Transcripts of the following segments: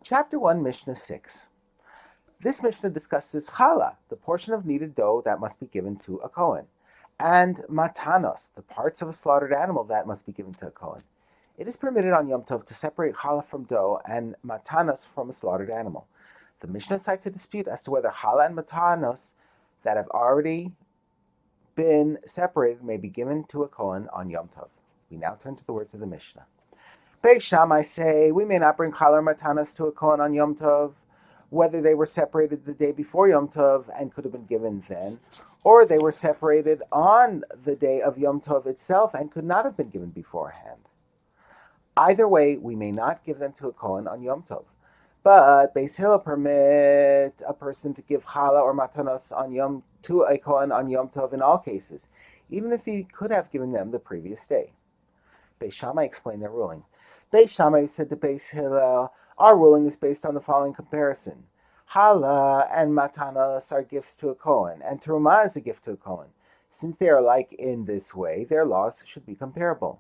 Chapter 1, Mishnah 6. This Mishnah discusses challah, the portion of kneaded dough that must be given to a Kohen, and matanos, the parts of a slaughtered animal that must be given to a Kohen. It is permitted on Yom Tov to separate challah from dough and matanos from a slaughtered animal. The Mishnah cites a dispute as to whether challah and matanos that have already been separated may be given to a Kohen on Yom Tov. We now turn to the words of the Mishnah. Beis Shammai say, we may not bring challah or matanos to a Kohen on Yom Tov, whether they were separated the day before Yom Tov and could have been given then, or they were separated on the day of Yom Tov itself and could not have been given beforehand. Either way, we may not give them to a Kohen on Yom Tov. But Beis Hillel permit a person to give challah or matanos to a Kohen on Yom Tov in all cases, even if he could have given them the previous day. Beis Shammai explained their ruling. Beis Shammai said to Beis Hillel, our ruling is based on the following comparison. Challah and matanos are gifts to a Kohen, and terumah is a gift to a Kohen. Since they are alike in this way, their laws should be comparable.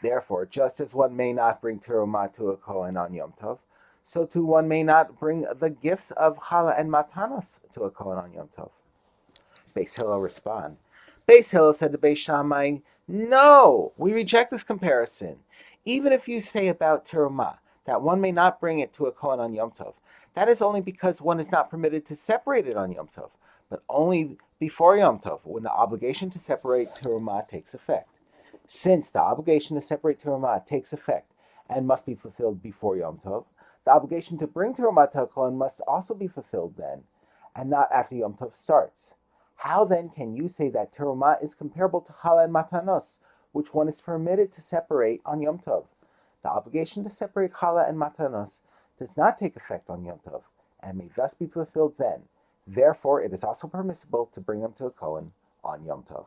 Therefore, just as one may not bring terumah to a Kohen on Yom Tov, so too one may not bring the gifts of challah and matanos to a Kohen on Yom Tov. Beis Hillel respond. Beis Hillel said to Beis Shammai, no, we reject this comparison. Even if you say about terumah that one may not bring it to a Kohen on Yom Tov, that is only because one is not permitted to separate it on Yom Tov, but only before Yom Tov, when the obligation to separate terumah takes effect. Since the obligation to separate terumah takes effect and must be fulfilled before Yom Tov, the obligation to bring terumah to a Kohen must also be fulfilled then, and not after Yom Tov starts. How then can you say that terumah is comparable to challah and matanos, which one is permitted to separate on Yom Tov? The obligation to separate challah and matanos does not take effect on Yom Tov, and may thus be fulfilled then. Therefore, it is also permissible to bring them to a Kohen on Yom Tov.